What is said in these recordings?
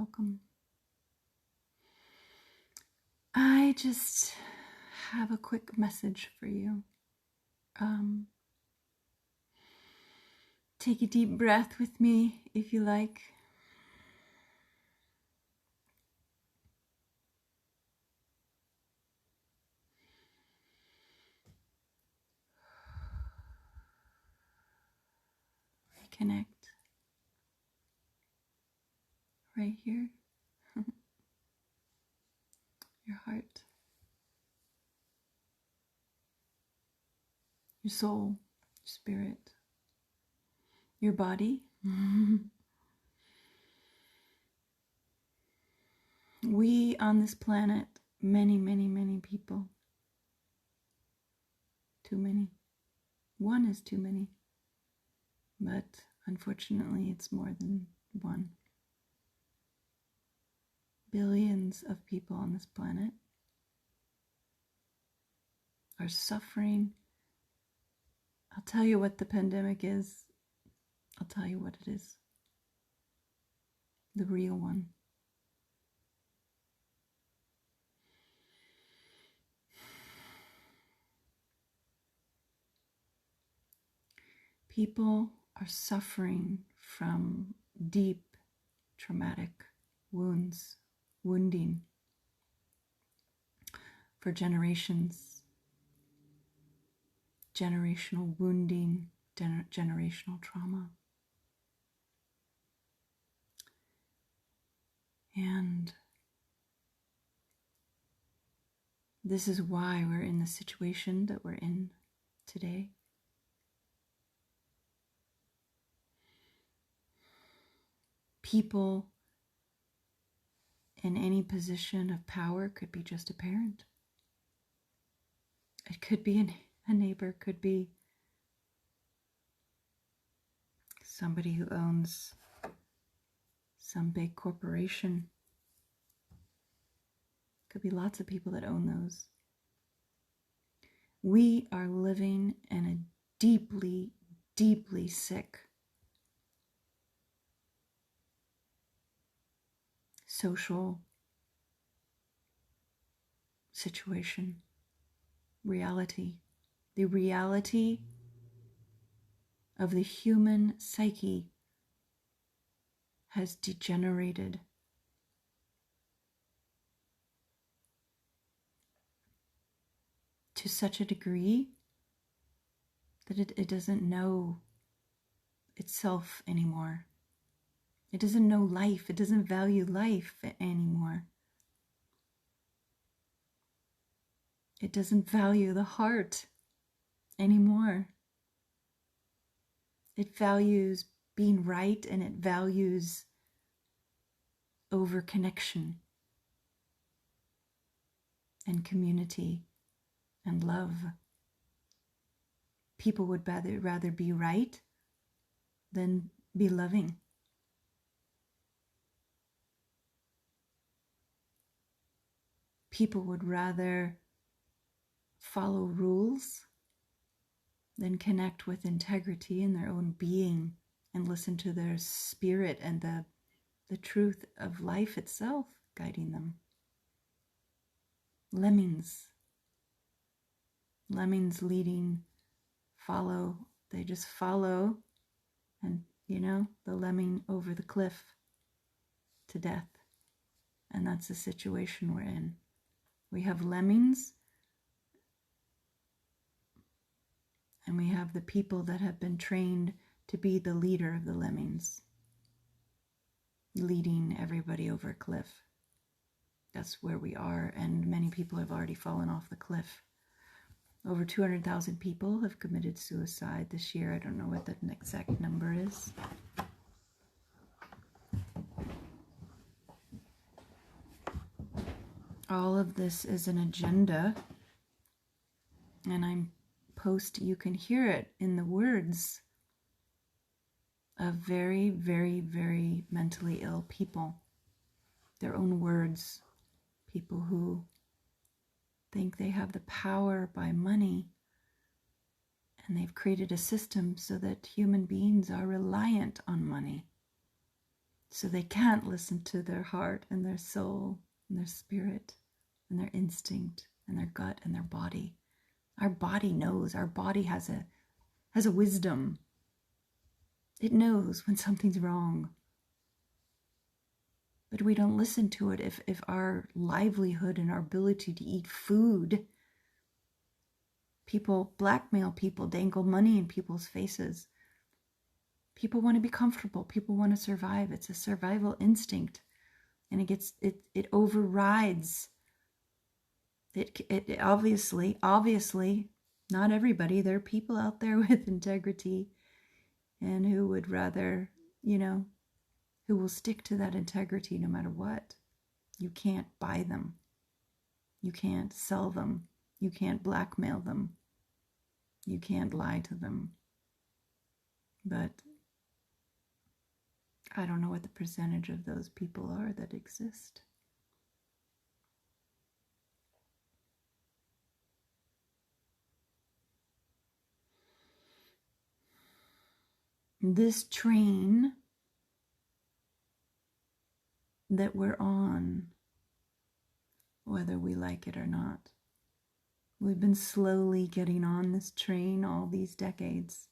welcome. I just have a quick message for you. Take a deep breath with me if you like. Reconnect. Right here. Your heart. Your soul. Your spirit. Your body. We on this planet, many, many, many people. Too many. One is too many. But unfortunately, it's more than one. Billions of people on this planet are suffering. I'll tell you what the pandemic is. I'll tell you what it is. The real one. People are suffering from deep traumatic wounds, wounding for generations, generational wounding, generational trauma. And this is why we're in the situation that we're in today. People in any position of power could be just a parent. It could be a neighbor, could be somebody who owns some big corporation. Could be lots of people that own those. We are living in a deeply, deeply sick social situation, reality. The reality of the human psyche has degenerated. To such a degree that it doesn't know itself anymore. It doesn't know life. It doesn't value life anymore. It doesn't value the heart anymore. It values being right, and it values over-connection and community and love. People would rather be right than be loving. People would rather follow rules than connect with integrity in their own being and listen to their spirit and the truth of life itself guiding them. Lemmings leading, follow. They just follow, and the lemming over the cliff to death. And that's the situation we're in. We have lemmings, and we have the people that have been trained to be the leader of the lemmings, leading everybody over a cliff. That's where we are, and many people have already fallen off the cliff. Over 200,000 people have committed suicide this year. I don't know what the exact number is. All of this is an agenda, and you can hear it in the words of very, very, very mentally ill people. Their own words. People who think they have the power by money, and they've created a system so that human beings are reliant on money. So they can't listen to their heart and their soul and their spirit and their instinct and their gut and their body. Our body knows. Our body has a wisdom. It knows when something's wrong. But we don't listen to it if our livelihood and our ability to eat food, people blackmail people, dangle money in people's faces. People want to be comfortable. People want to survive. It's a survival instinct. And it overrides. It obviously, not everybody. There are people out there with integrity and who would rather, who will stick to that integrity no matter what. You can't buy them. You can't sell them. You can't blackmail them. You can't lie to them. But I don't know what the percentage of those people are that exist. This train that we're on, whether we like it or not, we've been slowly getting on this train all these decades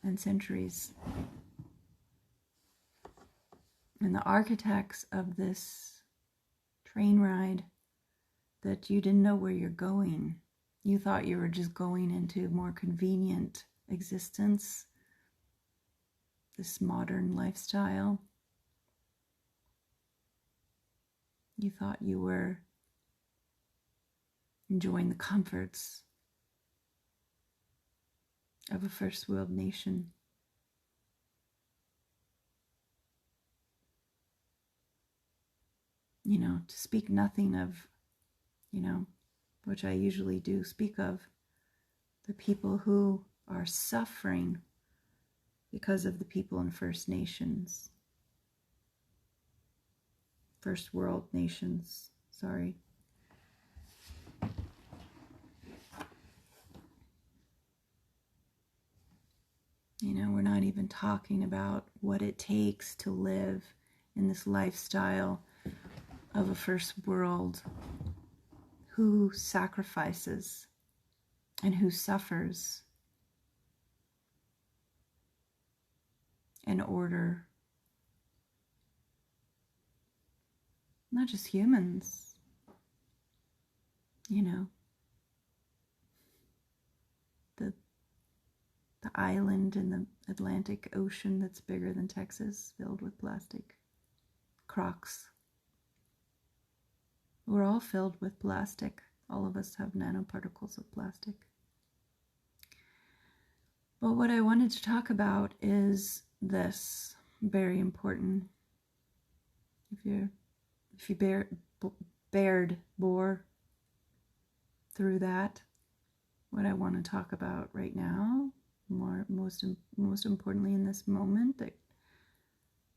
and centuries. And the architects of this train ride, that you didn't know where you're going. You thought you were just going into more convenient existence, this modern lifestyle. You thought you were enjoying the comforts of a first world nation. To speak nothing of, which I usually do speak of, the people who are suffering because of the people in First Nations. First world nations, sorry. We're not even talking about what it takes to live in this lifestyle of a first world, who sacrifices and who suffers in order, not just humans, the island in the Atlantic Ocean that's bigger than Texas, filled with plastic. Crocs. We're all filled with plastic. All of us have nanoparticles of plastic. But what I wanted to talk about is this, very important. If you bore through that, what I want to talk about right now, most importantly in this moment, that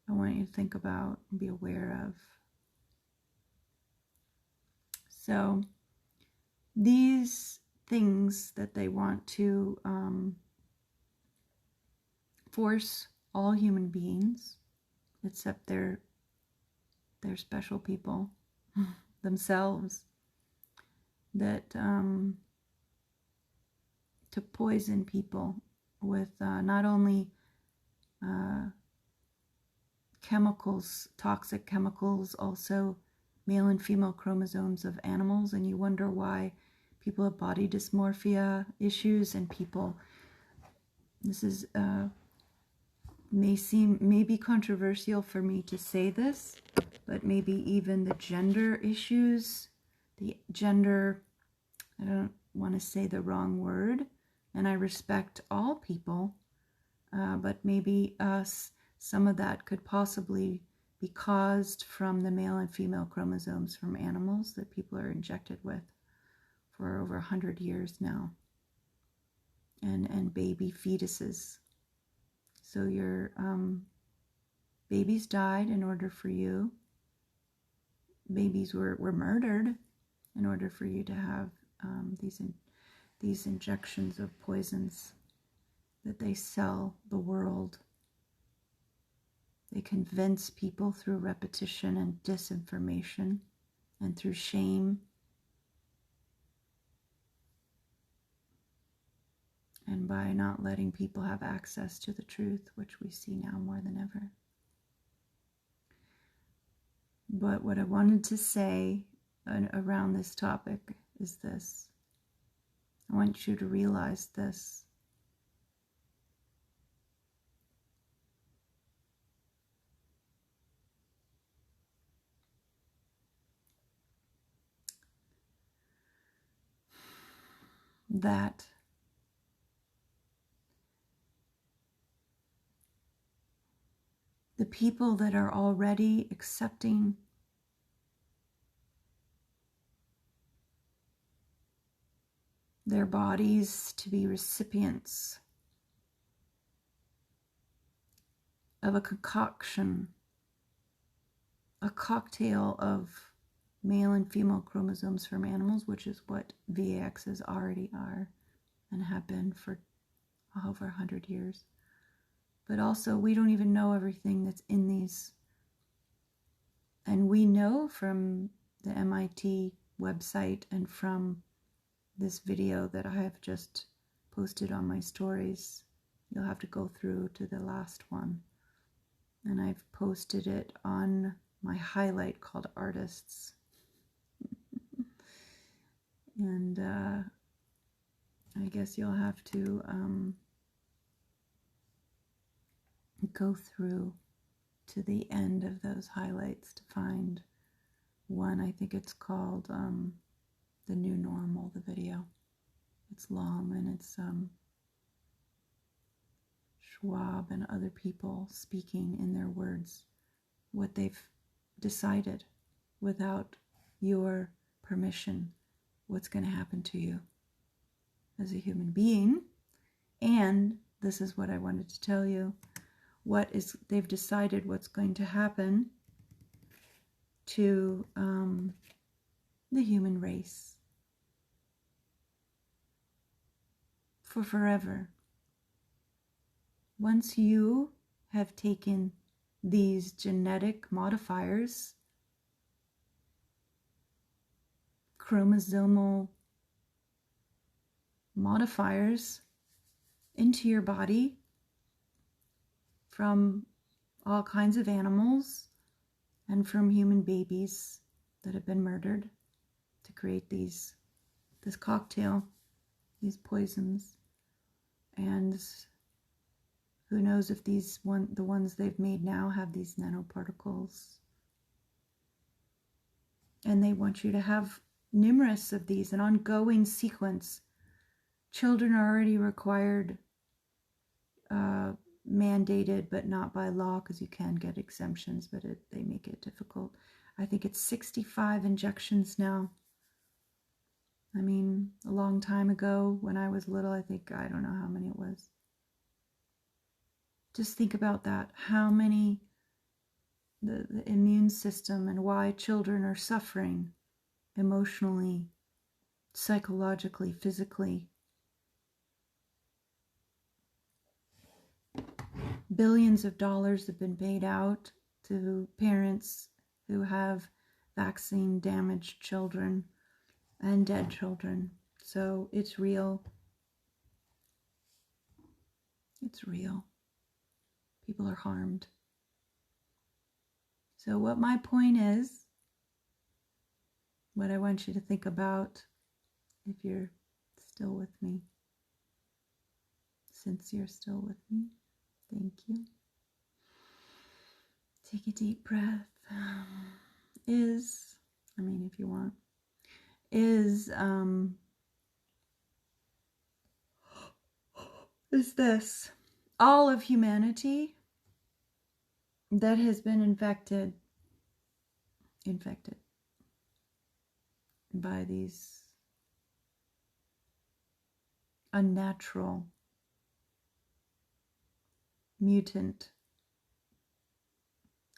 I want you to think about and be aware of. So these things that they want to force all human beings, except they're special people themselves, that to poison people with not only chemicals, toxic chemicals, also male and female chromosomes of animals. And you wonder why people have body dysmorphia issues, and people, this is may be controversial for me to say this, but maybe even the gender issues, the gender, I don't want to say the wrong word, and I respect all people, but maybe some of that could possibly be caused from the male and female chromosomes from animals that people are injected with for over 100 years now, and baby fetuses. So your babies died in order for you. Babies were murdered in order for you to have these injections of poisons that they sell the world. They convince people through repetition and disinformation and through shame and by not letting people have access to the truth, which we see now more than ever. But what I wanted to say around this topic is this. I want you to realize this. That the people that are already accepting their bodies to be recipients of a concoction, a cocktail of male and female chromosomes from animals, which is what VAXs already are and have been for over 100 years. But also, we don't even know everything that's in these. And we know from the MIT website and from this video that I have just posted on my stories. You'll have to go through to the last one. And I've posted it on my highlight called Artists. And I guess you'll have to go through to the end of those highlights to find one. I think it's called The New Normal, the video. It's long and it's Schwab and other people speaking in their words what they've decided without your permission, what's going to happen to you as a human being. And this is what I wanted to tell you. They've decided what's going to happen to the human race for forever. Once you have taken these genetic modifiers, chromosomal modifiers into your body from all kinds of animals and from human babies that have been murdered to create this cocktail, these poisons. And who knows if the ones they've made now have these nanoparticles. And they want you to have numerous of these, an ongoing sequence. Children are already required, mandated, but not by law, because you can get exemptions, but they make it difficult. I think it's 65 injections now. I mean, a long time ago when I was little, I don't know how many it was. Just think about that. How many, the immune system and why children are suffering emotionally, psychologically, physically. Billions of dollars have been paid out to parents who have vaccine damaged children and dead children. So it's real. It's real. People are harmed. So what my point is, what I want you to think about, if you're still with me, since you're still with me, thank you. Take a deep breath. If you want, is this all of humanity that has been infected by these unnatural, mutant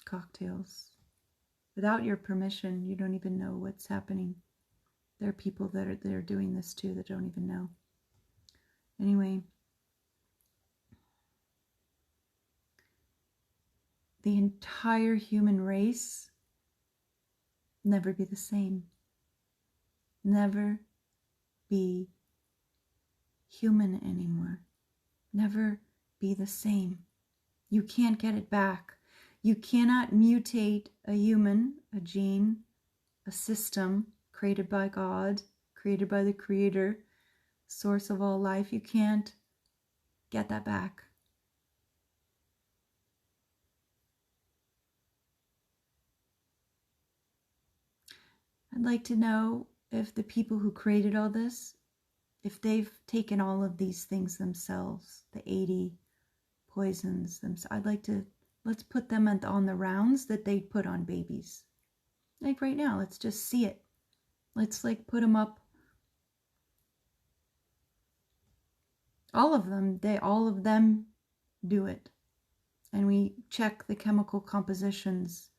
cocktails. Without your permission, you don't even know what's happening. There are people that are doing this too that don't even know. Anyway, the entire human race never be the same. Never be human anymore. Never be the same. You can't get it back. You cannot mutate a human, a gene, a system created by God, created by the Creator, source of all life. You can't get that back. I'd like to know if the people who created all this, if they've taken all of these things themselves, the 80 poisons themselves. I'd like to, let's put them on the rounds that they put on babies. Like right now, let's just see it. Let's like put them up. All of them do it. And we check the chemical compositions,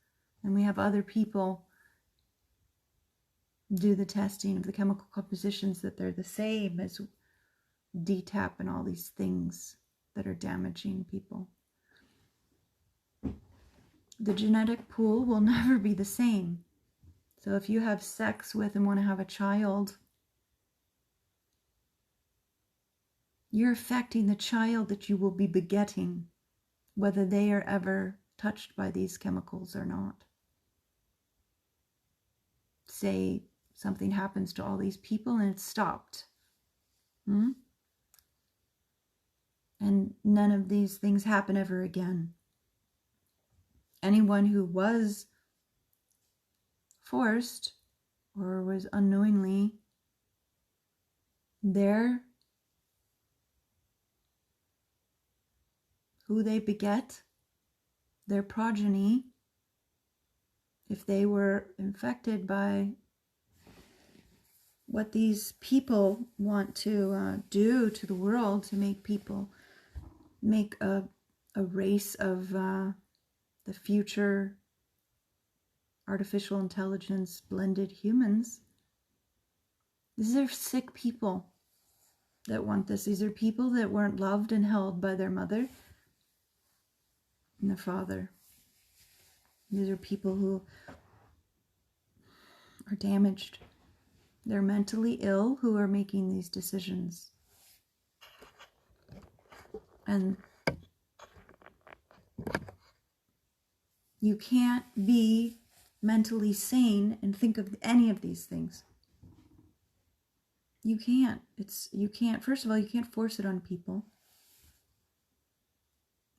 and we have other people do the testing of the chemical compositions that they're the same as DTaP and all these things that are damaging people. The genetic pool will never be the same. So if you have sex with and want to have a child, you're affecting the child that you will be begetting, whether they are ever touched by these chemicals or not. Say something happens to all these people and it's stopped. And none of these things happen ever again. Anyone who was forced or was unknowingly there, who they beget, their progeny, if they were infected by what these people want to do to the world, to make people, make a race of the future artificial intelligence blended humans. These are sick people that want this. These are people that weren't loved and held by their mother and their father. These are people who are damaged. They're mentally ill who are making these decisions. And you can't be mentally sane and think of any of these things. You can't. You can't. First of all, you can't force it on people.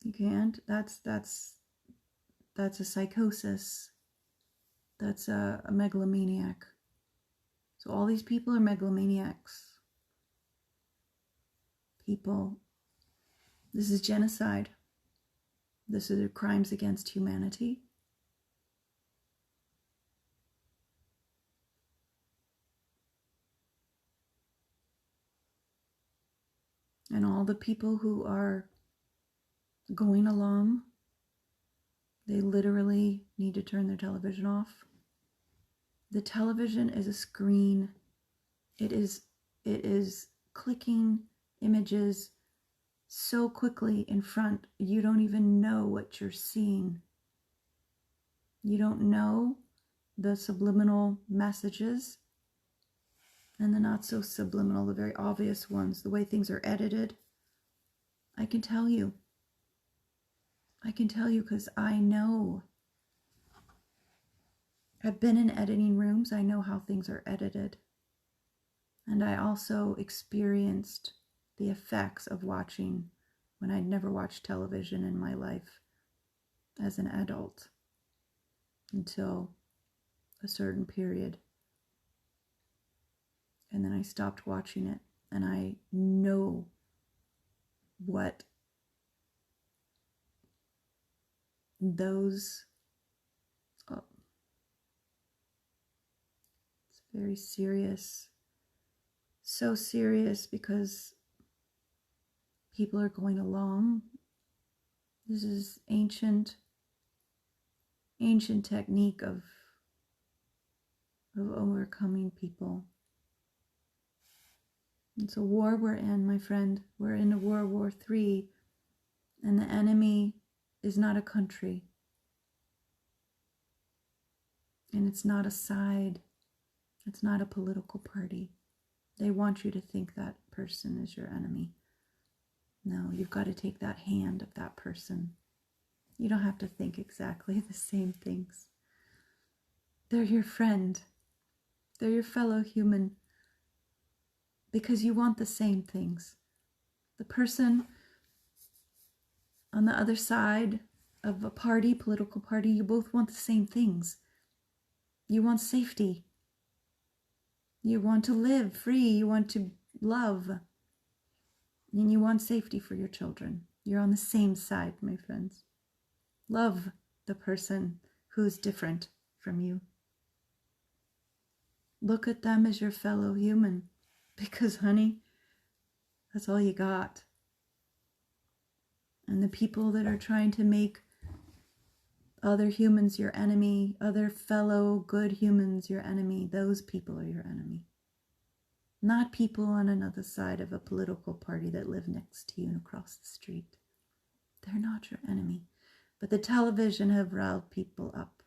You can't. That's a psychosis. That's a megalomaniac. So all these people are megalomaniacs. People. This is genocide. This is crimes against humanity. And all the people who are going along, they literally need to turn their television off. The television is a screen. It is clicking images so quickly in front, you don't even know what you're seeing. You don't know the subliminal messages and the not so subliminal, the very obvious ones, the way things are edited. I can tell you. I can tell you because I know. I've been in editing rooms. I know how things are edited. And I also experienced the effects of watching when I'd never watched television in my life as an adult until a certain period. And then I stopped watching it, and I know what those, it's very serious, so serious because people are going along. This is ancient technique of overcoming people. It's a war we're in, my friend. We're in a World War III, and the enemy is not a country. And it's not a side. It's not a political party. They want you to think that person is your enemy. No, you've got to take that hand of that person. You don't have to think exactly the same things. They're your friend. They're your fellow human. Because you want the same things. The person on the other side of a party, political party, you both want the same things. You want safety. You want to live free. You want to love. And you want safety for your children. You're on the same side, my friends. Love the person who's different from you. Look at them as your fellow human. Because, honey, that's all you got. And the people that are trying to make other humans your enemy, other fellow good humans your enemy, those people are your enemy. Not people on another side of a political party that live next to you and across the street. They're not your enemy. But the television have riled people up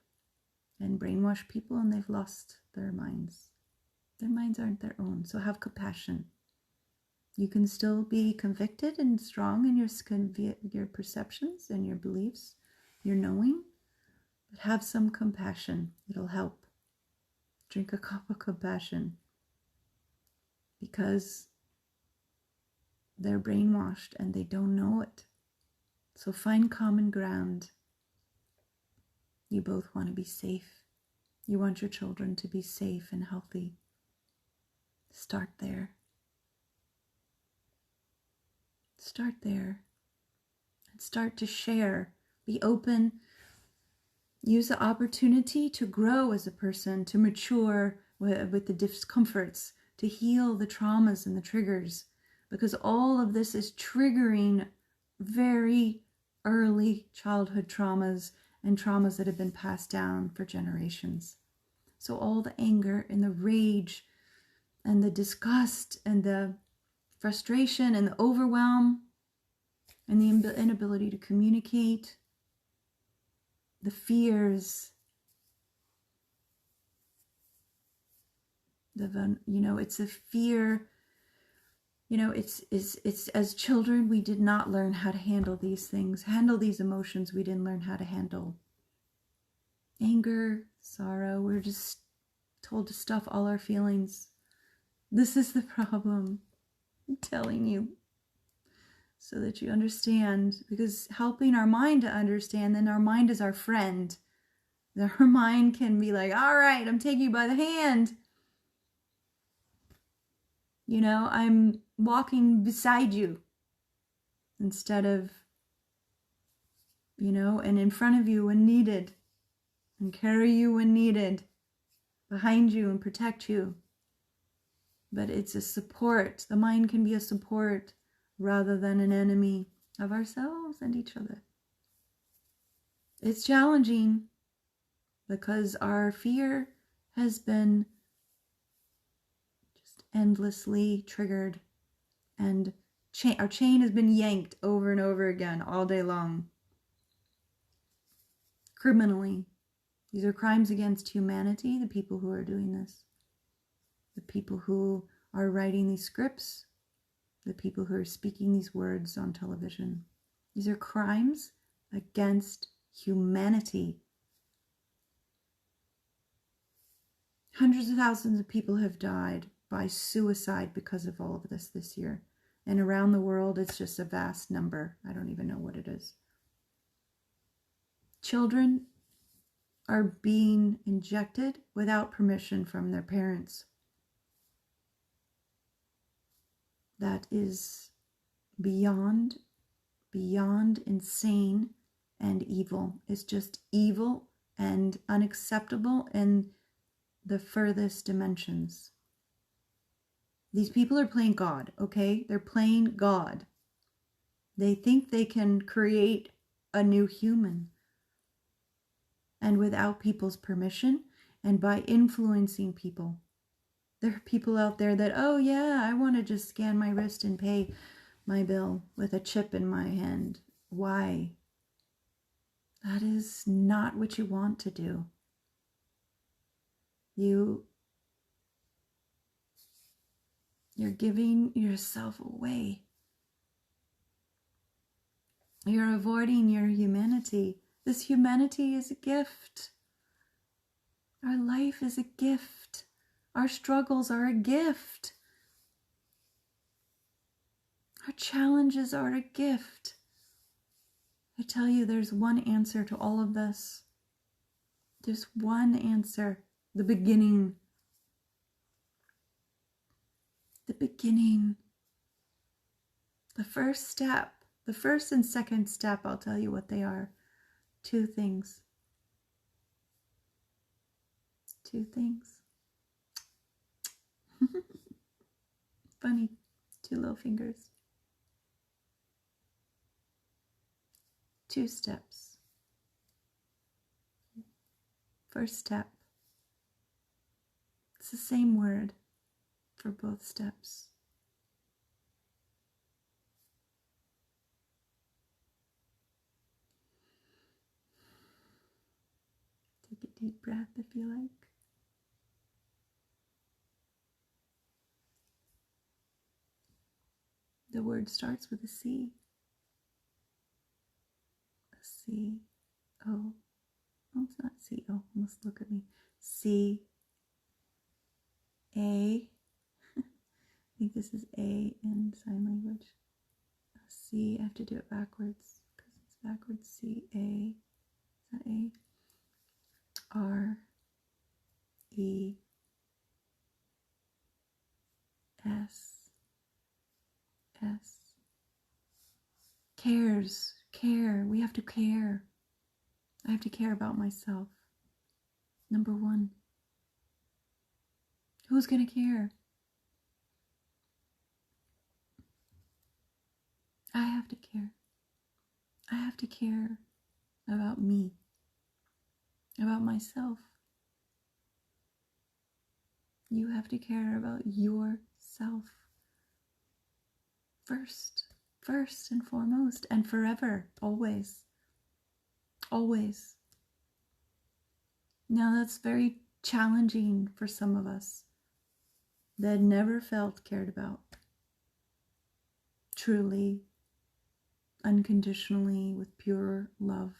and brainwashed people, and they've lost their minds. Their minds aren't their own, so have compassion. You can still be convicted and strong in your perceptions and your beliefs, your knowing, but have some compassion. It'll help. Drink a cup of compassion. Because they're brainwashed and they don't know it. So find common ground. You both want to be safe. You want your children to be safe and healthy. Start there. Start there. And start to share. Be open. Use the opportunity to grow as a person, to mature with the discomforts, to heal the traumas and the triggers. Because all of this is triggering very early childhood traumas and traumas that have been passed down for generations. So all the anger and the rage and the disgust and the frustration and the overwhelm and the inability to communicate, the fears, it's a fear. It's as children, we did not learn how to handle these things, handle these emotions we didn't learn how to handle. Anger, sorrow, we're just told to stuff all our feelings. This is the problem. I'm telling you. So that you understand, because helping our mind to understand, then our mind is our friend. Our mind can be like, all right, I'm taking you by the hand. I'm walking beside you instead of, and in front of you when needed, and carry you when needed, behind you and protect you. But it's a support. The mind can be a support rather than an enemy of ourselves and each other. It's challenging because our fear has been just endlessly triggered, and our chain has been yanked over and over again all day long. Criminally. These are crimes against humanity, the people who are doing this. The people who are writing these scripts, the people who are speaking these words on television. These are crimes against humanity. Hundreds of thousands of people have died by suicide because of all of this year. And around the world, it's just a vast number. I don't even know what it is. Children are being injected without permission from their parents. That is beyond insane and evil. It's just evil and unacceptable in the furthest dimensions. These people are playing God, okay? They're playing God. They think they can create a new human. And without people's permission and by influencing people. There are people out there that, oh yeah, I want to just scan my wrist and pay my bill with a chip in my hand. Why? That is not what you want to do. You're giving yourself away. You're avoiding your humanity. This humanity is a gift. Our life is a gift. Our struggles are a gift. Our challenges are a gift. I tell you, there's one answer to all of this. There's one answer. The beginning. The beginning. The first step. The first and second step, I'll tell you what they are. Two things. Two things. Funny. Two little fingers. Two steps. First step. It's the same word for both steps. Take a deep breath if you like. The word starts with a C. A C. O. Oh, it's not C. Oh, almost look at me. C. A. I think this is A in sign language. C. I have to do it backwards because it's backwards. C. A. Is that A? R. E. S. S. Cares. Care. We have to care. I have to care about myself. Number one. Who's going to care? I have to care. I have to care about me, about myself. You have to care about yourself first and foremost, and forever, always, always. Now that's very challenging for some of us that never felt cared about, truly, unconditionally, with pure love,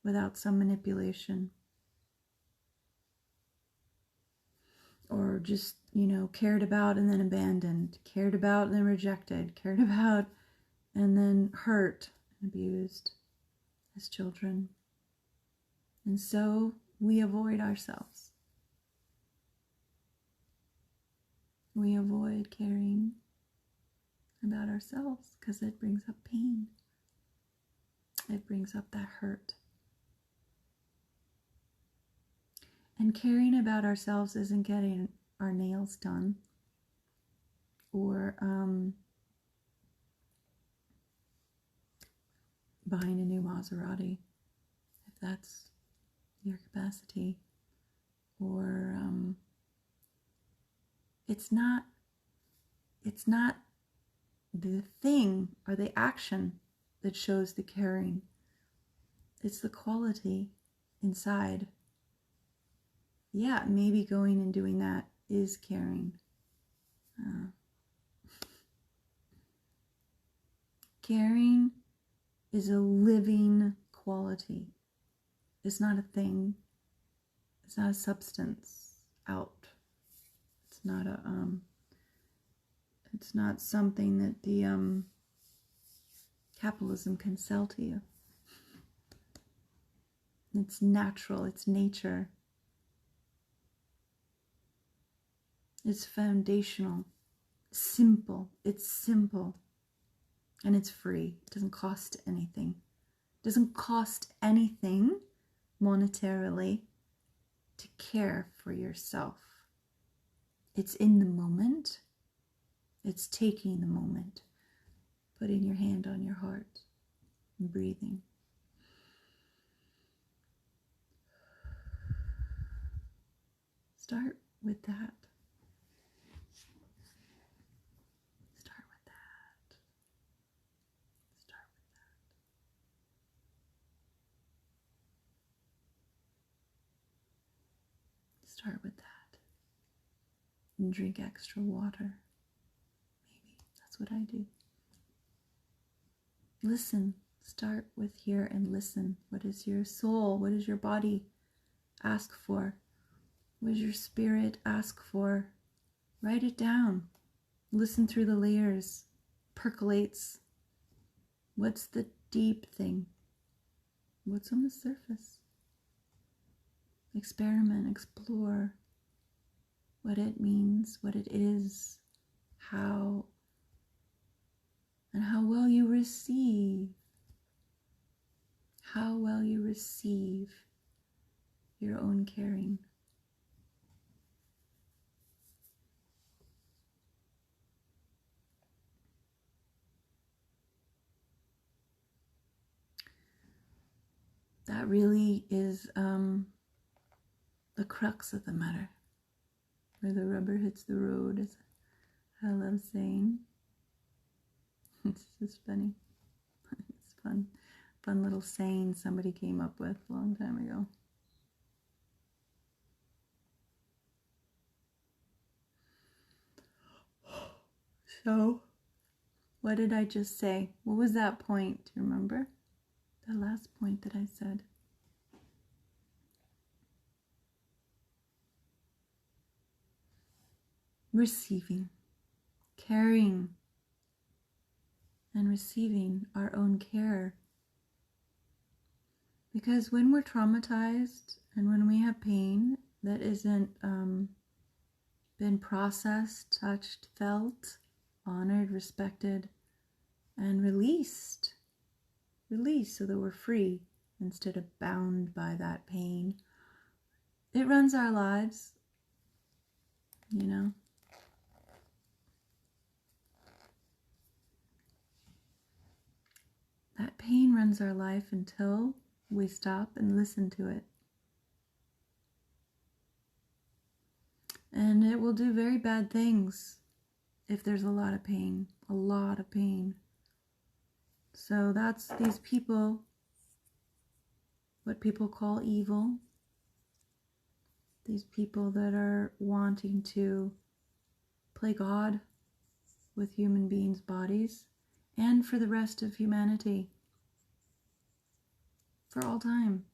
without some manipulation. Or just, cared about and then abandoned, cared about and then rejected, cared about and then hurt and abused as children. And so we avoid ourselves. We avoid caring about ourselves because it brings up pain. It brings up that hurt. And caring about ourselves isn't getting our nails done or buying a new Maserati, if that's your capacity. Or it's not the thing or the action that shows the caring. It's the quality inside. Yeah, maybe going and doing that is caring. Caring is a living quality. It's not a thing. It's not a substance out. It's not a it's not something that the capitalism can sell to you. It's natural, it's nature. It's foundational, simple. It's simple. And it's free. It doesn't cost anything. It doesn't cost anything monetarily to care for yourself. It's in the moment. It's taking the moment. Putting your hand on your heart and breathing. Start with that. Start with that. Start with that. Start with that. and drink extra water. Maybe that's what I do. Listen. Start with here and listen. What is your soul? What does your body ask for? What does your spirit ask for? Write it down. Listen through the layers. Percolates. What's the deep thing? What's on the surface? Experiment, explore what it means, what it is, how, and how well you receive. How well you receive your own caring. That really is the crux of the matter. Where the rubber hits the road, as I love saying. It's just funny. It's fun. Fun little saying somebody came up with a long time ago. So, what did I just say? What was that point? Do you remember? The last point that I said. Receiving, caring, and receiving our own care. Because when we're traumatized and when we have pain that isn't been processed, touched, felt, honored, respected, and released so that we're free instead of bound by that pain, it runs our lives, you know. That pain runs our life until we stop and listen to it. And it will do very bad things if there's a lot of pain, a lot of pain. So that's these people, what people call evil. These people that are wanting to play God with human beings' bodies and for the rest of humanity. For all time.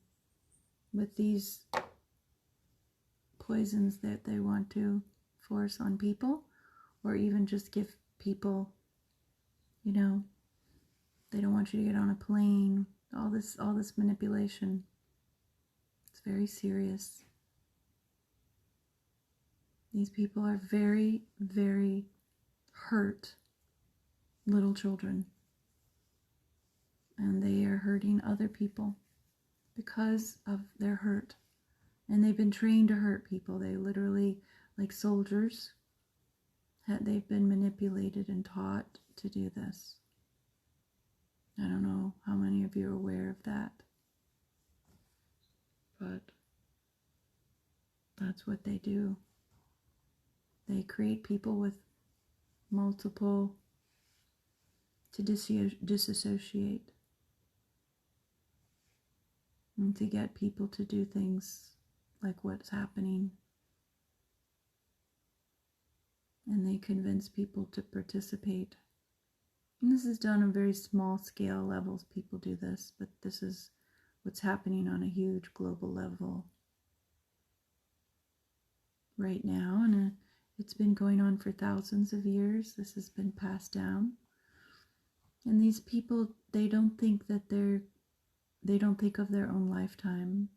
With these poisons that they want to force on people, or even just give people, you know, they don't want you to get on a plane, all this manipulation. It's very serious. These people are very, very hurt little children, and they are hurting other people because of their hurt. And they've been trained to hurt people. They literally, like soldiers, they've been manipulated and taught to do this. I don't know how many of you are aware of that. But that's what they do. They create people with multiple to disassociate. And to get people to do things like what's happening. And they convince people to participate. And this is done on very small scale levels. People do this, but this is what's happening on a huge global level right now. And it's been going on for thousands of years. This has been passed down. And these people, they don't think that they don't think of their own lifetime.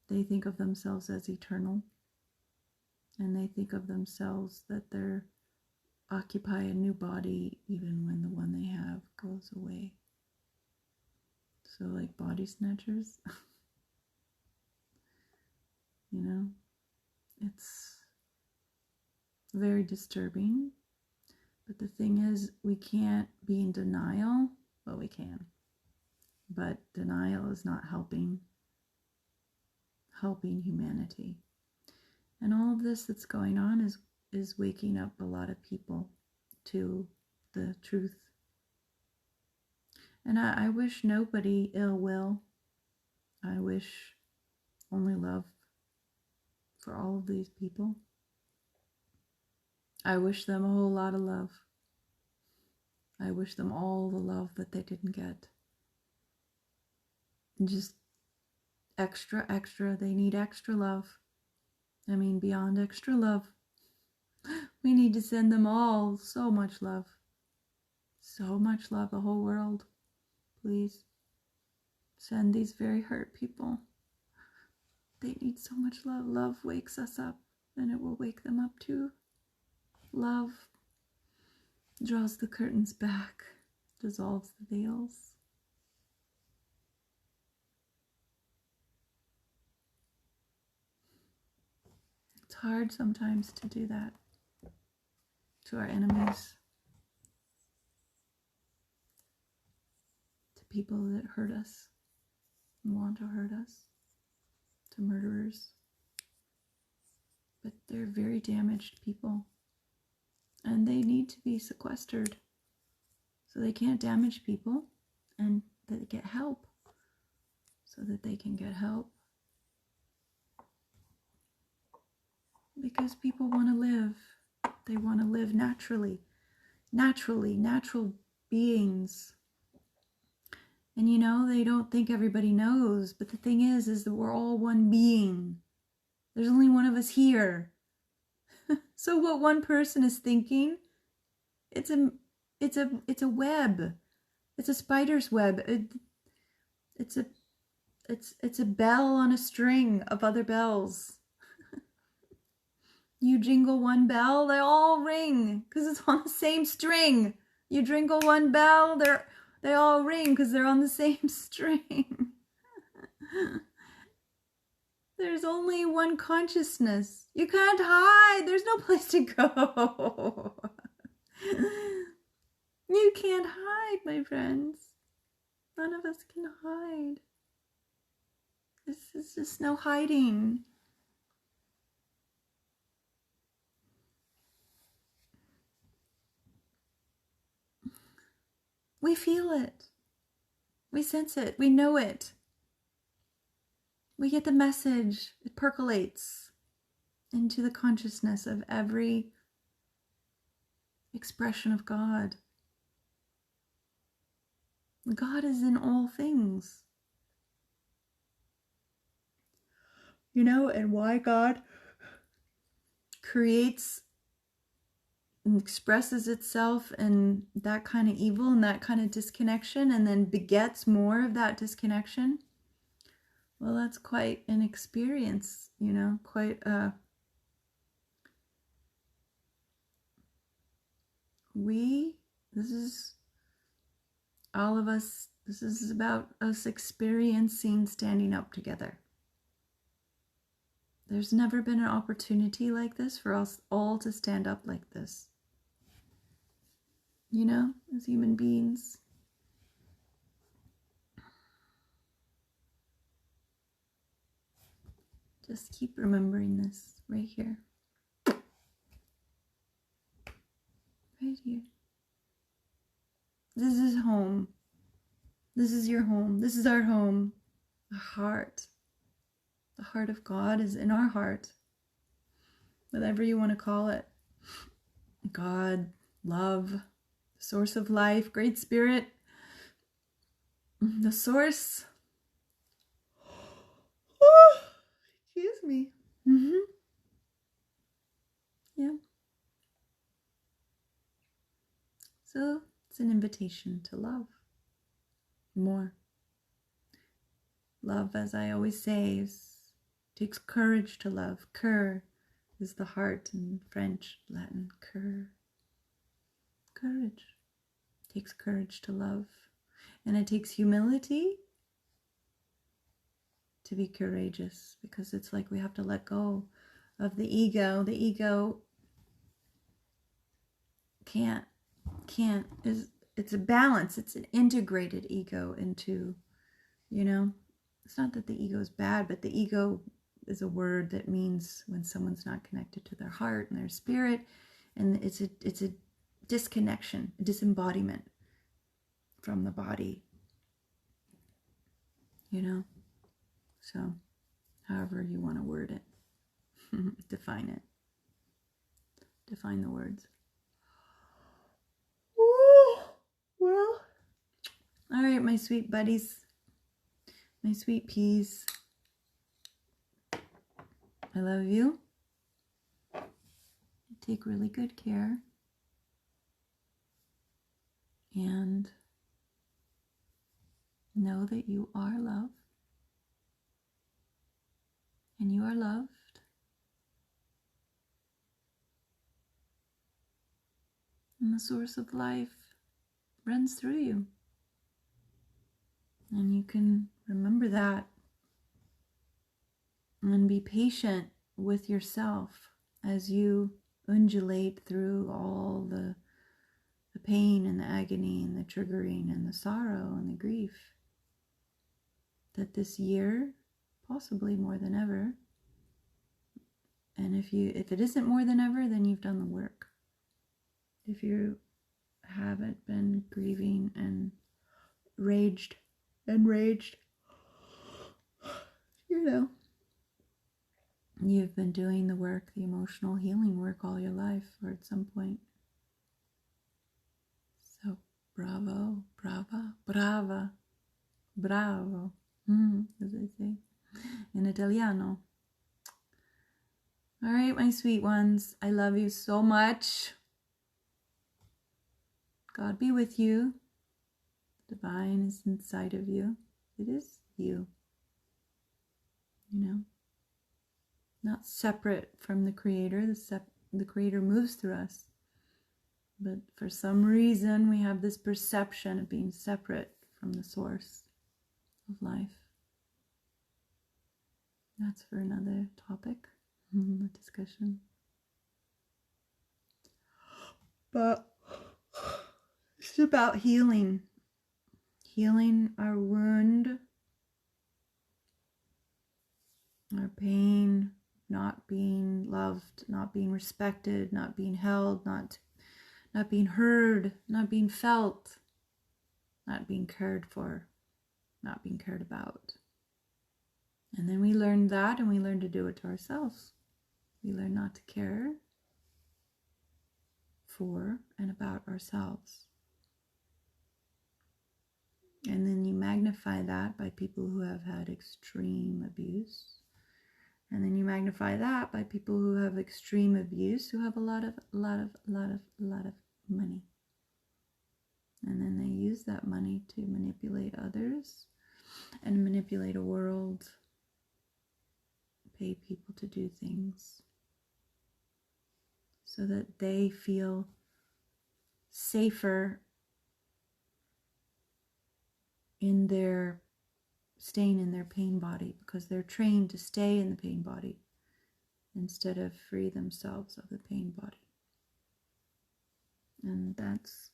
They think of themselves as eternal. And they think of themselves that they're occupy a new body even when the one they have goes away. So like body snatchers. You know, it's very disturbing. But the thing is, we can't be in denial. Well, we can. But denial is not helping humanity. And all of this that's going on is waking up a lot of people to the truth. And I wish nobody ill will. I wish only love for all of these people. I wish them a whole lot of love. I wish them all the love that they didn't get. Just extra, extra. They need extra love. I mean, beyond extra love. We need to send them all so much love. So much love, the whole world. Please send these very hurt people. They need so much love. Love wakes us up, and it will wake them up too. Love draws the curtains back, dissolves the veils. It's hard sometimes to do that to our enemies, to people that hurt us and want to hurt us, to murderers. But they're very damaged people, and they need to be sequestered so they can't damage people, and that they get help so that they can get help. Because people want to live. They want to live naturally, natural beings. And you know, they don't think everybody knows, but the thing is that we're all one being. There's only one of us here. So what one person is thinking, it's a web. It's a spider's web. It's a bell on a string of other bells. You jingle one bell, they all ring because it's on the same string. You jingle one bell, they all ring because they're on the same string. There's only one consciousness. You can't hide. There's no place to go. You can't hide, my friends. None of us can hide. This is just no hiding. We feel it. We sense it. We know it. We get the message. It percolates into the consciousness of every expression of God. God is in all things. You know, and why God creates and expresses itself in that kind of evil and that kind of disconnection, and then begets more of that disconnection. Well, that's quite an experience, you know, quite a... This is all of us, this is about us experiencing standing up together. There's never been an opportunity like this for us all to stand up like this. You know, as human beings. Just keep remembering this right here. Right here. This is home. This is your home. This is our home. The heart. The heart of God is in our heart. Whatever you want to call it. God, love, source of life, great spirit, the source. Oh, excuse me. Yeah. So it's an invitation to love more. Love, as I always say, takes courage to love. Cœur is the heart in French, Latin. Cœur. Courage. It takes courage to love. And it takes humility to be courageous, because it's like we have to let go of the ego. The ego it's a balance. It's an integrated ego into, you know, it's not that the ego is bad, but the ego is a word that means when someone's not connected to their heart and their spirit, and it's a disconnection, a disembodiment from the body, you know. So however you want to word it, define it, to find the words. Ooh, well, all right, my sweet buddies, my sweet peas. I love you. Take really good care. And know that you are loved. And you are loved. And the source of life runs through you. And you can remember that. And be patient with yourself as you undulate through all the pain and the agony and the triggering and the sorrow and the grief. That this year, possibly more than ever, and if it isn't more than ever, then you've done the work. If you haven't been grieving and raged, you've been doing the work, the emotional healing work all your life, or at some point. So, bravo, brava, bravo, as I say in Italiano. All right, my sweet ones, I love you so much. God be with you. Divine is inside of you. It is you. Not separate from the Creator. The Creator moves through us. But for some reason, we have this perception of being separate from the source of life. That's for another topic, a discussion. But it's about healing. Healing our wound, our pain, not being loved, not being respected, not being held, not being heard, not being felt, not being cared for, not being cared about. And then we learn that, and we learn to do it to ourselves. We learn not to care for and about ourselves. And then you magnify that by people who have had extreme abuse. And then you magnify that by people who have extreme abuse, who have a lot of money. And then they use that money to manipulate others and manipulate a world, pay people to do things so that they feel safer in their staying in their pain body, because they're trained to stay in the pain body instead of free themselves of the pain body. And that's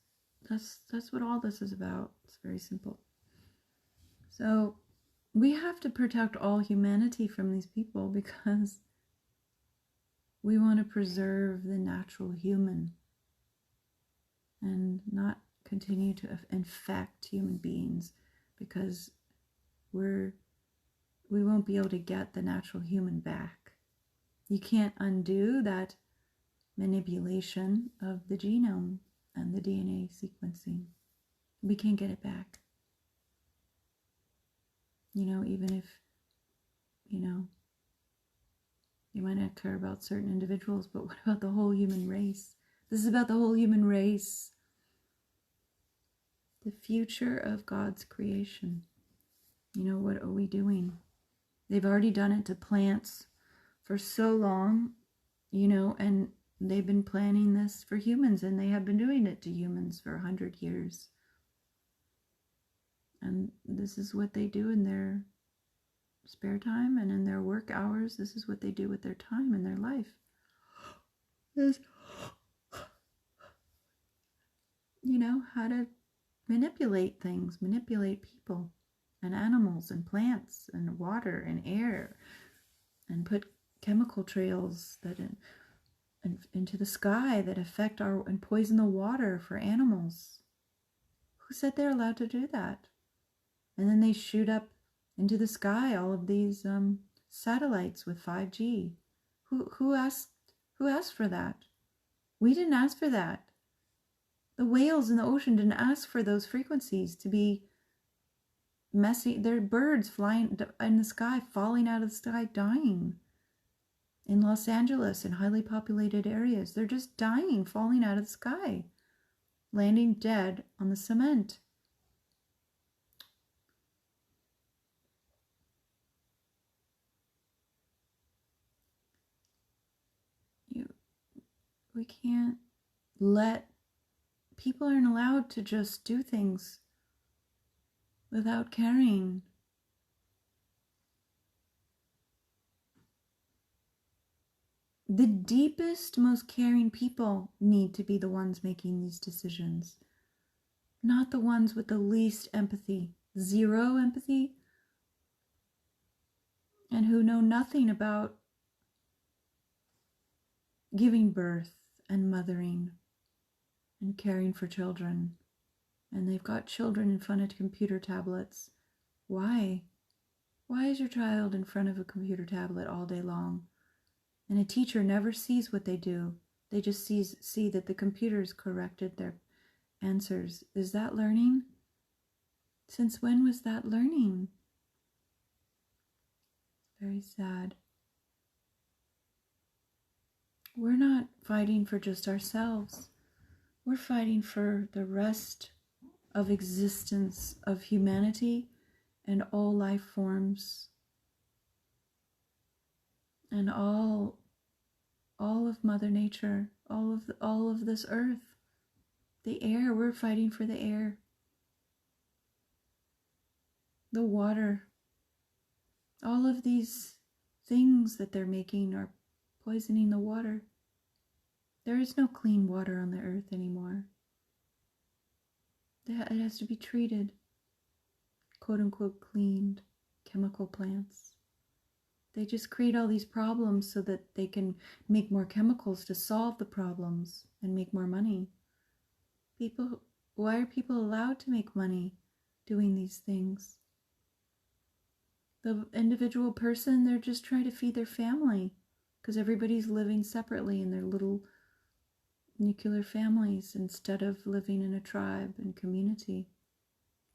what all this is about. It's very simple. So we have to protect all humanity from these people, because we want to preserve the natural human and not continue to infect human beings, because we won't be able to get the natural human back. You can't undo that manipulation of the genome and the DNA sequencing. We can't get it back. Even if, you might not care about certain individuals, but what about the whole human race? This is about the whole human race. The future of God's creation. What are we doing? They've already done it to plants for so long, and they've been planning this for humans, and they have been doing it to humans for 100 years. And this is what they do in their spare time and in their work hours. This is what they do with their time and their life. Is, how to manipulate things, manipulate people and animals and plants and water and air, and put chemical trails that into the sky that affect and poison the water for animals. Who said they're allowed to do that? And then they shoot up into the sky all of these satellites with 5G. Who asked for that? We didn't ask for that. The whales in the ocean didn't ask for those frequencies to be messy. They're birds flying in the sky, falling out of the sky, dying. In Los Angeles, in highly populated areas, they're just dying, falling out of the sky, landing dead on the cement. We can't let, people aren't allowed to just do things without caring. The deepest, most caring people need to be the ones making these decisions, not the ones with the least empathy, zero empathy, and who know nothing about giving birth and mothering and caring for children. And they've got children in front of computer tablets. Why? Why is your child in front of a computer tablet all day long? And a teacher never sees what they do. They just see that the computer's corrected their answers. Is that learning? Since when was that learning? Very sad. We're not fighting for just ourselves. We're fighting for the rest of existence of humanity and all life forms and all of Mother Nature, all of this earth. The air, we're fighting for the air. The water. All of these things that they're making are poisoning the water. There is no clean water on the earth anymore. It has to be treated, quote unquote, cleaned, chemical plants. They just create all these problems so that they can make more chemicals to solve the problems and make more money. Why are people allowed to make money doing these things? The individual person, they're just trying to feed their family because everybody's living separately in their little nuclear families instead of living in a tribe and community.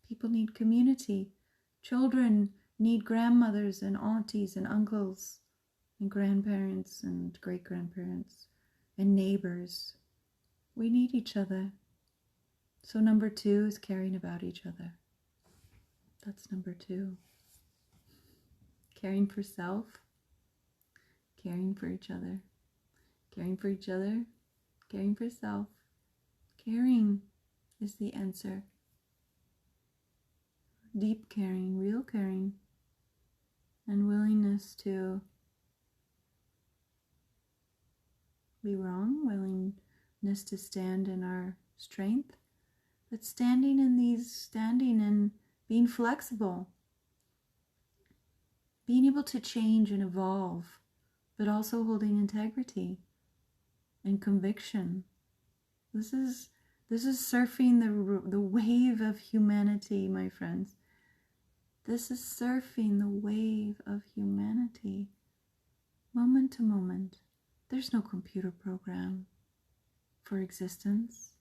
People need community. Children need grandmothers and aunties and uncles and grandparents and great-grandparents and neighbors. We need each other. So number 2 is caring about each other. That's number 2. Caring for self, caring for each other, caring for each other, caring for self. Caring is the answer. Deep caring, real caring, and willingness to be wrong, willingness to stand in our strength, but standing and being flexible, being able to change and evolve, but also holding integrity and conviction. This is surfing the wave of humanity, my friends. This is surfing the wave of humanity, moment to moment. There's no computer program for existence.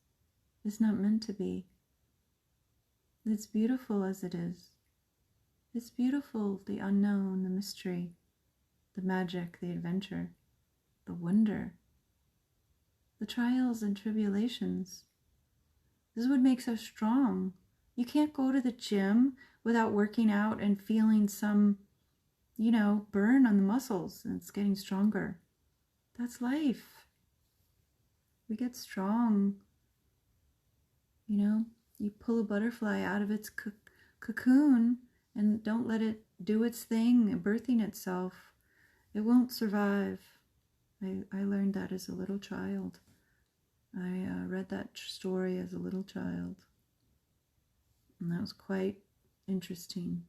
It's not meant to be. It's beautiful as it is. It's beautiful, the unknown, the mystery, the magic, the adventure, the wonder, the trials and tribulations. This is what makes us strong. You can't go to the gym without working out and feeling some, burn on the muscles and it's getting stronger. That's life. We get strong. You pull a butterfly out of its cocoon and don't let it do its thing, birthing itself. It won't survive. I learned that as a little child. I read that story as a little child. And that was quite interesting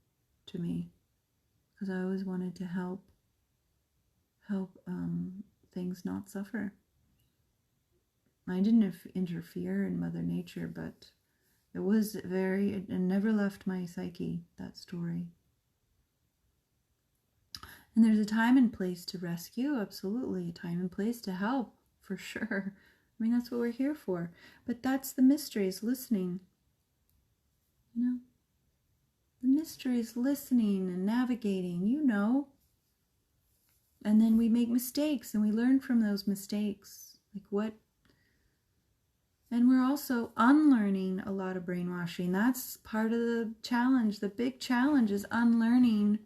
to me because I always wanted to help things not suffer. I didn't interfere in Mother Nature, but it never left my psyche, that story. And there's a time and place to rescue, absolutely. A time and place to help, for sure. I mean, that's what we're here for. But that's the mystery, is listening. You know? The mystery is listening and navigating, you know. And then we make mistakes and we learn from those mistakes. Like what? And we're also unlearning a lot of brainwashing. That's part of the challenge. The big challenge is unlearning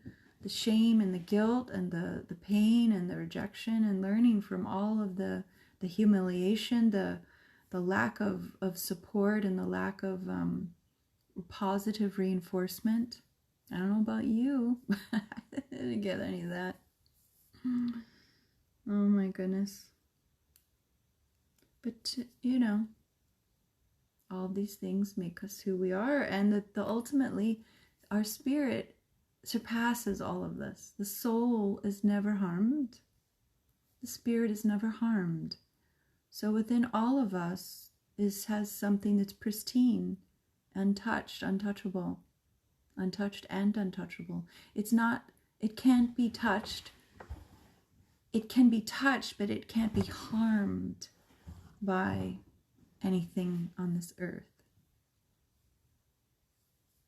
the shame and the guilt and the pain and the rejection, and learning from all of the humiliation, the lack of support, and the lack of positive reinforcement. I don't know about you. I didn't get any of that. Oh my goodness. But, you know, all these things make us who we are, and that ultimately our spirit surpasses all of this. The soul is never harmed. The spirit is never harmed. So within all of us has something that's pristine, untouched, untouchable, untouched and untouchable. It can't be touched. It can be touched, but it can't be harmed by anything on this earth.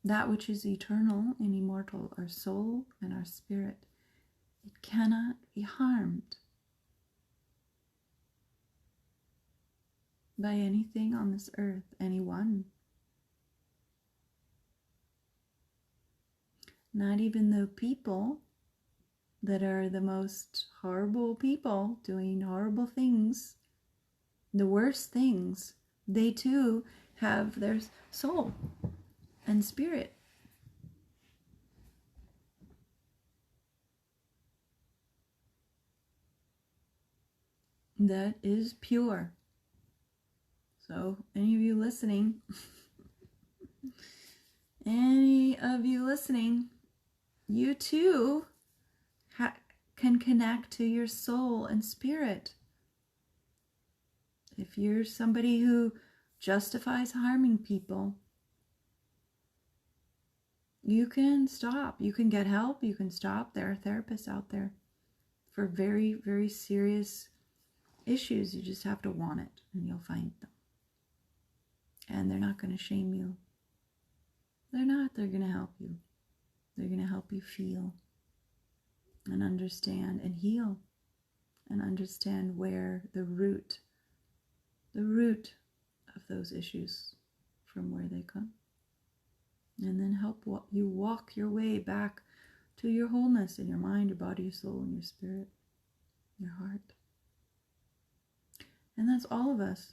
That which is eternal and immortal, our soul and our spirit, it cannot be harmed by anything on this earth, anyone. Not even the people that are the most horrible people doing horrible things, the worst things. They too have their soul and spirit. That is pure. So, any of you listening, you too can connect to your soul and spirit. If you're somebody who justifies harming people, you can stop. You can get help. You can stop. There are therapists out there for very, very serious issues. You just have to want it, and you'll find them. And they're not going to shame you. They're not. They're going to help you. They're going to help you feel and understand and heal and understand where the root of those issues, from where they come. And then help you walk your way back to your wholeness in your mind, your body, your soul, and your spirit, your heart. And that's all of us,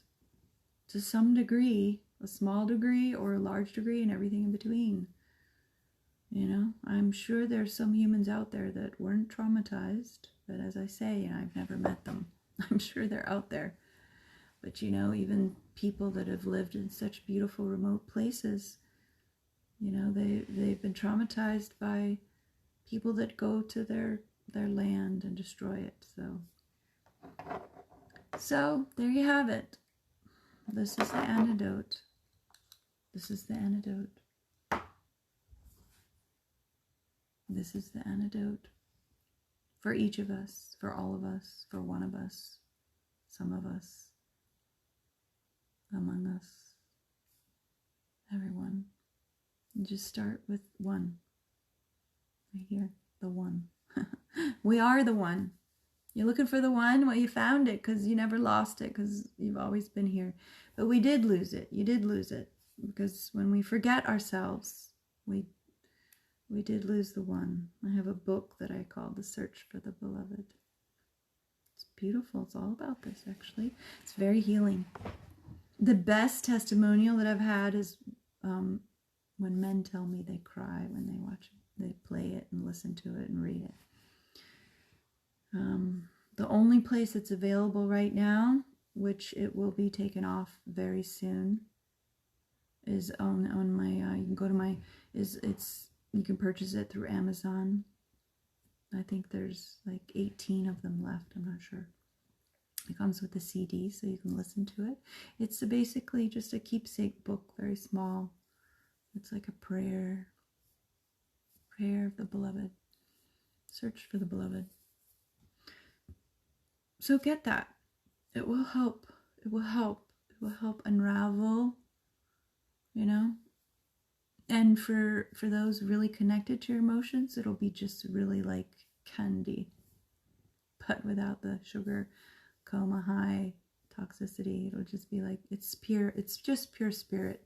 to some degree, a small degree or a large degree, and everything in between. You know, I'm sure there's some humans out there that weren't traumatized, but as I say, and I've never met them, I'm sure they're out there. But you know, even people that have lived in such beautiful remote places, you know, they've been traumatized by people that go to their land and destroy it. So there you have it. This is the antidote. This is the antidote. This is the antidote for each of us, for all of us, for one of us, some of us, among us, everyone. And just start with one. Right here, the one. We are the one. You're looking for the one? Well, you found it because you never lost it, because you've always been here. But we did lose it. You did lose it. Because when we forget ourselves, we did lose the one. I have a book that I call The Search for the Beloved. It's beautiful. It's all about this, actually. It's very healing. The best testimonial that I've had is when men tell me they cry when they watch it. They play it and listen to it and read it. The only place it's available right now, which it will be taken off very soon, is on my, you can go to my, you can purchase it through Amazon. I think there's like 18 of them left, I'm not sure. It comes with a CD, so you can listen to it. It's basically just a keepsake book, very small. It's like a prayer of the beloved. Search for the beloved. So get that. It will help. It will help. It will help unravel, you know. And for those really connected to your emotions, it'll be just really like candy, but without the sugar, coma, high, toxicity. It'll just be like, it's pure, it's just pure spirit.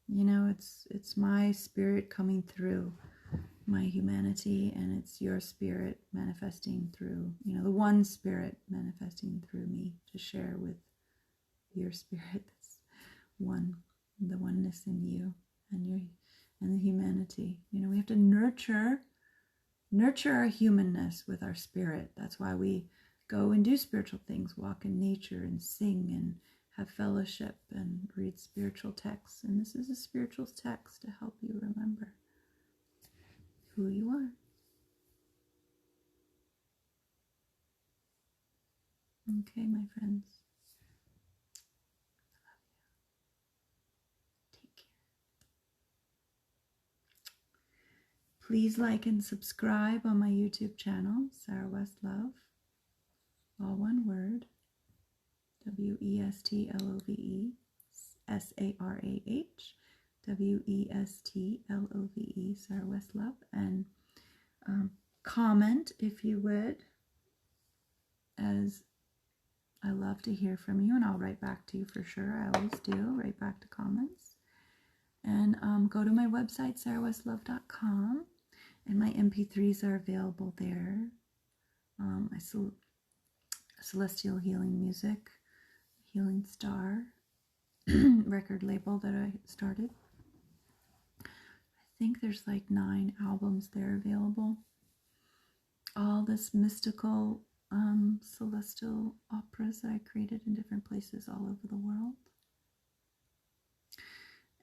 You know, it's my spirit coming through my humanity, and it's your spirit manifesting through, you know, the one spirit manifesting through me to share with your spirit that's one, the oneness in you and the humanity. You know, we have to nurture our humanness with our spirit. That's why we go and do spiritual things, walk in nature and sing and have fellowship and read spiritual texts. And this is a spiritual text to help you remember who you are. Okay, my friends. I love you. Take care. Please like and subscribe on my YouTube channel, Sarah West Love. All one word. WESTLOVE. SARAH. WESTLOVE. Sarah West Love. And comment if you would, as I love to hear from you, and I'll write back to you for sure. I always do, write back to comments. And go to my website, sarawestlove.com, and my MP3s are available there. My Celestial Healing Music, Healing Star record label that I started. I think there's like 9 albums there available. All this mystical celestial operas that I created in different places all over the world.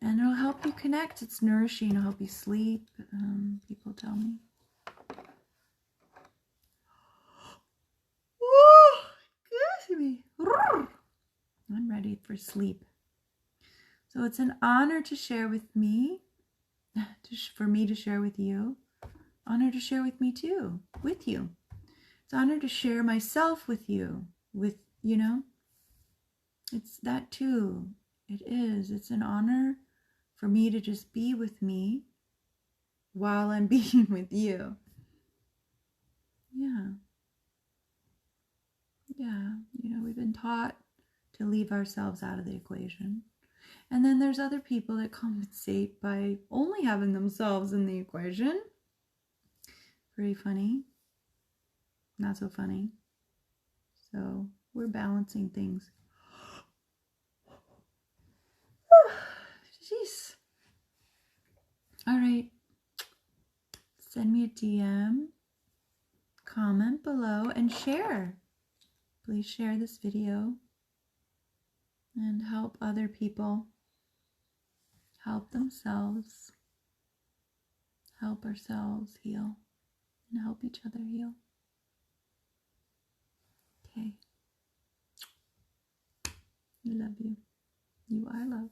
And it'll help you connect. It's nourishing. It'll help you sleep. People tell me. Oh, excuse me. I'm ready for sleep. So it's an honor to share with me, for me to share with you. Honor to share with me too, with you. It's an honor to share myself with you, you know. It's that too. It is. It's an honor for me to just be with me while I'm being with you. Yeah. Yeah. You know, we've been taught to leave ourselves out of the equation. And then there's other people that compensate by only having themselves in the equation. Very funny. Not so funny. So we're balancing things. Jeez. All right. Send me a DM. Comment below and share. Please share this video and help other people help themselves, help ourselves heal, and help each other heal. Okay. I love you. You are love.